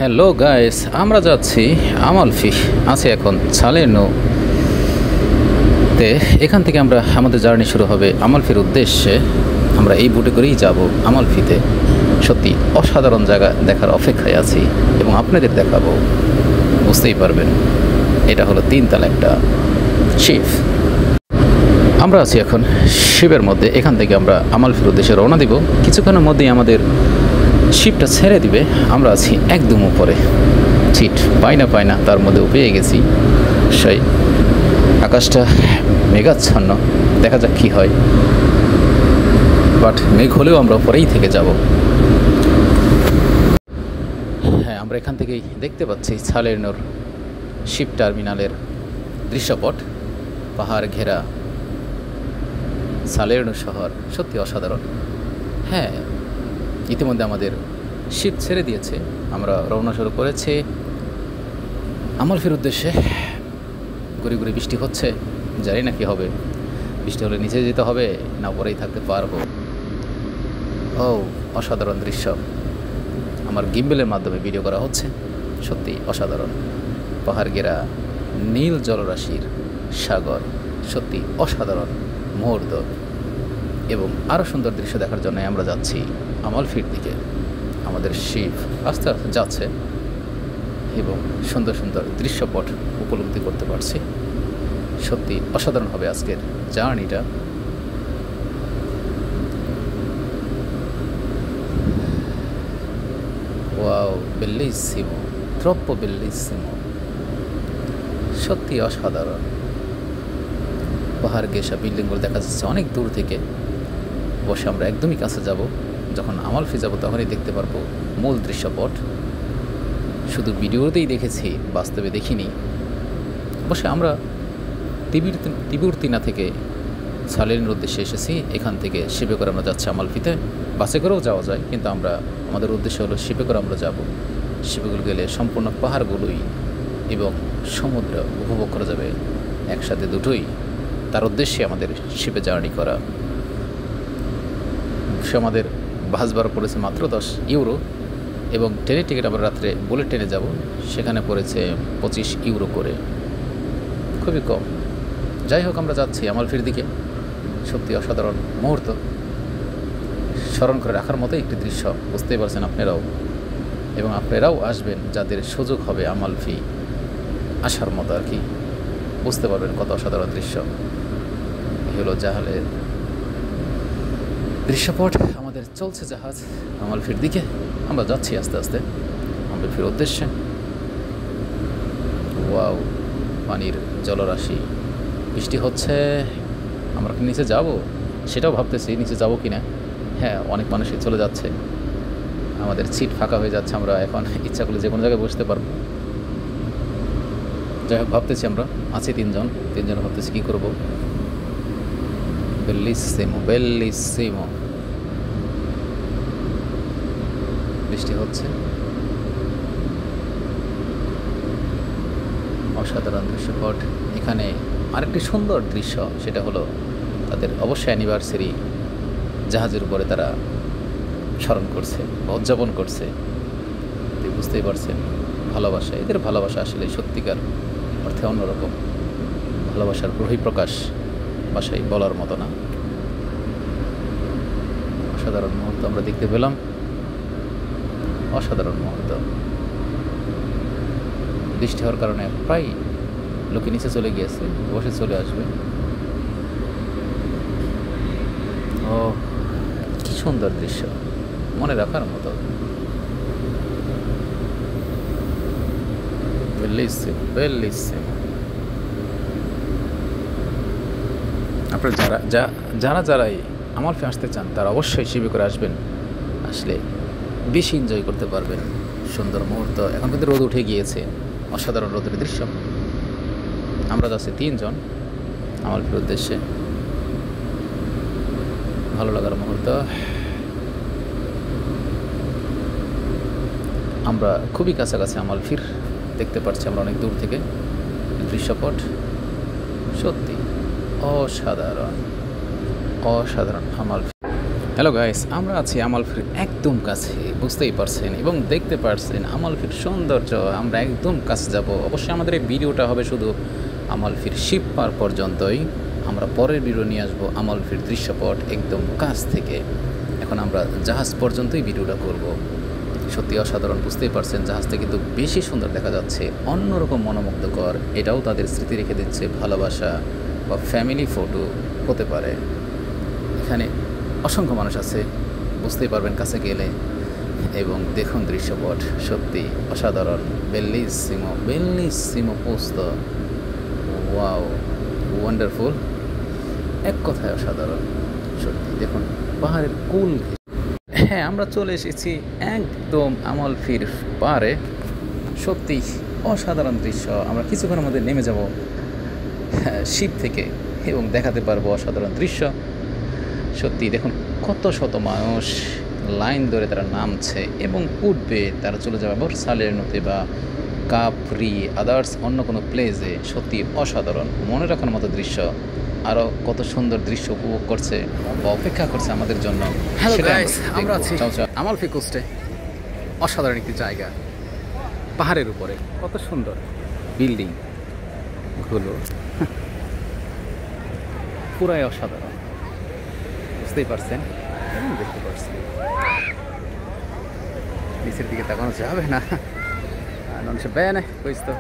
Hello guys, আমরা যাচ্ছি Amalfi. আছি এখন সালেরনোতে। এখান থেকে আমাদের জার্নি শুরু হবে আমালফির উদ্দেশ্যে। আমরা এই বুটে করেই যাব আমালফিতে। সত্যি অসাধারণ জায়গা দেখার অপেক্ষায় আছি এবং আপনাদের দেখাবো, বুঝতেই পারবেন। এটা হলো 3 তলা একটা শিপ। আমরা আছি এখন শিপের মধ্যে। এখান থেকে আমরা আমালফির উদ্দেশ্যে রওনা দিব। কিছুক্ষণের মধ্যেই আমাদের শিপটা ছেড়ে দিবে। আমরা আছি একদম উপরে, সিট পাই না তার মধ্যেও পেয়ে গেছি। সেই আকাশটা মেঘাচ্ছন্ন, দেখা যাক কী হয়। বাট মেঘ হলেও আমরা উপরেই থেকে যাব। হ্যাঁ, আমরা এখান থেকেই দেখতে পাচ্ছি সালেরনোর শিপ টার্মিনালের দৃশ্যপট। পাহাড় ঘেরা সালেরনো শহর সত্যি অসাধারণ। হ্যাঁ, ইতিমধ্যে আমাদের শিপ ছেড়ে দিয়েছে। আমরা রওনা শুরু করেছি আমালফির উদ্দেশ্যে। গুড়ি গুড়ি বৃষ্টি হচ্ছে, জানি না কী হবে। বৃষ্টি হলে নিচে যেতে হবে না উপরেই থাকতে পারবো। ও অসাধারণ দৃশ্য। আমার গিম্বেলের মাধ্যমে ভিডিও করা হচ্ছে, সত্যি অসাধারণ। পাহাড় ঘেরা নীল জলরাশির সাগর, সত্যি অসাধারণ মুহূর্ত। এবং আরও সুন্দর দৃশ্য দেখার জন্য আমরা যাচ্ছি আমালফির দিকে। আমাদের শিপ আস্তে আস্তে যাচ্ছে এবং সুন্দর সুন্দর দৃশ্যপট উপলব্ধি করতে পারছি। সত্যি অসাধারণ হবে আজকের জার্নিটা। ওয়াও, বেলিসিমো, ট্রপ্পো বেলিসিমো, সত্যি অসাধারণ। পাহাড় ঘেঁষা বিল্ডিংগুলো দেখা যাচ্ছে অনেক দূর থেকে। বসে আমরা একদমই কাছে যাব। যখন আমালফি যাব তখনই দেখতে পারবো মূল দৃশ্যপট। শুধু ভিডিওতেই দেখেছি, বাস্তবে দেখিনি। বসে আমরা তিবুরতিনা থেকে সালেরনোর উদ্দেশ্যে এসেছি। এখান থেকে শিপে করে আমরা যাচ্ছি আমালফিতে। বাসে করেও যাওয়া যায়, কিন্তু আমাদের উদ্দেশ্য হলো শিপে করে আমরা যাব। শিপেগুলো গেলে সম্পূর্ণ পাহাড়গুলোই এবং সমুদ্র উপভোগ করা যাবে একসাথে, দুটোই। তার উদ্দেশ্যে আমাদের শিপে জার্নি করা। সে আমাদের বাস ভাড়া পড়েছে মাত্র 10 ইউরো এবং ট্রেনের টিকিট আমরা রাত্রে বুলেট ট্রেনে যাব, সেখানে পড়েছে 25 ইউরো করে, খুবই কম। যাই হোক, আমরা যাচ্ছি আমালফির দিকে। সত্যি অসাধারণ মুহূর্ত, স্মরণ করে রাখার মতো একটি দৃশ্য, বুঝতেই পারছেন আপনারাও। এবং আপনারাও আসবেন যাদের সুযোগ হবে আমালফি আসার মতো আর কি, বুঝতে পারবেন কত অসাধারণ দৃশ্য। এই হলো জাহাজের দৃশ্যপট। আমাদের চলছে জাহাজ আমালফির দিকে। আমরা যাচ্ছি আস্তে আস্তে আমালফির উদ্দেশ্যে। ওয়াও, পানির জলরাশি, বৃষ্টি হচ্ছে। আমরা কি নিচে যাব সেটাও ভাবতেছি, নিচে যাব কি না। হ্যাঁ, অনেক মানুষই চলে যাচ্ছে, আমাদের সিট ফাঁকা হয়ে যাচ্ছে। আমরা এখন ইচ্ছা করলে যে কোনো জায়গায় বসতে পারবো। যাই হোক, ভাবতেছি আমরা আছি তিনজন ভাবতেছি কী করবো। বেলিসিমো, বেলিসিমো, বৃষ্টি হচ্ছে, অসাধারণ দৃশ্যপট। এখানে আরেকটি সুন্দর দৃশ্য, সেটা হলো তাদের অবশ্যই অ্যানিভার্সারি জাহাজের উপরে তারা স্মরণ করছে বা উদযাপন করছে। বুঝতেই পারছেন, ভালোবাসা, এদের ভালোবাসা আসলে সত্যিকার অর্থে অন্যরকম। ভালোবাসার বহিঃপ্রকাশ ভাষায় বলার মতো না। অসাধারণ মুহূর্ত আমরা দেখতে পেলাম, অসাধারণ মুহূর্ত। বৃষ্টি হওয়ার কারণে প্রায় লোকে নিচে চলে গিয়েছে, বসে চলে আসবে। ও কি সুন্দর দৃশ্য, মনে রাখার মতো। বেলিসিমো, বেলিসিমো। আপনারা যারাই আমালফি আসতে চান তারা অবশ্যই শিপে করে আসবেন। আসলে বেশি এনজয় করতে পারবেন সুন্দর মুহূর্ত। এখন কিন্তু রোদ উঠে গিয়েছে, অসাধারণ রোদের দৃশ্য। আমরা যাচ্ছি 3 জন আমালফির উদ্দেশ্যে। ভালো লাগার মুহূর্ত। আমরা খুবই কাছাকাছি আমালফির, দেখতে পাচ্ছি আমরা অনেক দূর থেকে দৃশ্যপট। সত্যি অসাধারণ, অসাধারণ আমালফি। হ্যালো গাইস, আমরা আছি আমালফির একদম কাছে, বুঝতেই পারছেন এবং দেখতে পারছেন আমালফির সৌন্দর্য। আমরা একদম কাছে যাব। অবশ্যই আমাদের এই ভিডিওটা হবে শুধু আমালফির শিপ পার পর্যন্তই। আমরা পরের ভিডিও নিয়ে আসবো আমালফির দৃশ্যপট একদম কাছ থেকে। এখন আমরা জাহাজ পর্যন্তই ভিডিওটা করব। সত্যি অসাধারণ, বুঝতেই পারছেন জাহাজ থেকে কিন্তু বেশি সুন্দর দেখা যাচ্ছে, অন্যরকম মনোমুগ্ধকর। এটাও তাদের স্মৃতি রেখে দিচ্ছে, ভালোবাসা বা ফ্যামিলি ফটো হতে পারে। এখানে অসংখ্য মানুষ আছে, বুঝতেই পারবেন কাছে গেলে। এবং দেখুন দৃশ্যপট সত্যি অসাধারণ। বেল্লিসিমো বেল্লিসিমো পোস্তো, ওয়াও, ওয়ান্ডারফুল, এক কথায় অসাধারণ সত্যি। দেখুন পাহাড়ের কুল। হ্যাঁ, আমরা চলে এসেছি একদম আমালফির পাড়ে। সত্যি অসাধারণ দৃশ্য। আমরা কিছুক্ষণের মধ্যে নেমে যাব শিপ থেকে এবং দেখাতে পারবো অসাধারণ দৃশ্য। সত্যি দেখুন কত শত মানুষ লাইন ধরে তারা নামছে এবং উঠবে। তারা চলে যাবে বর্ষালের নদী বা কাপরি আদার্স অন্য কোনো প্লেসে। সত্যি অসাধারণ, মনে রাখার মতো দৃশ্য। আরও কত সুন্দর দৃশ্য উপভোগ করছে বা অপেক্ষা করছে আমাদের জন্য। হ্যালো গাইস, আমরা আছি আমালফি কোস্টে। অসাধারণ একটি জায়গা, পাহাড়ের উপরে কত সুন্দর বিল্ডিংগুলো, পুরাই অসাধারণ, বুঝতেই পারছেন, দেখতে পারছেন। নিচের দিকে তাকানো যাবে না, non c'è bene questo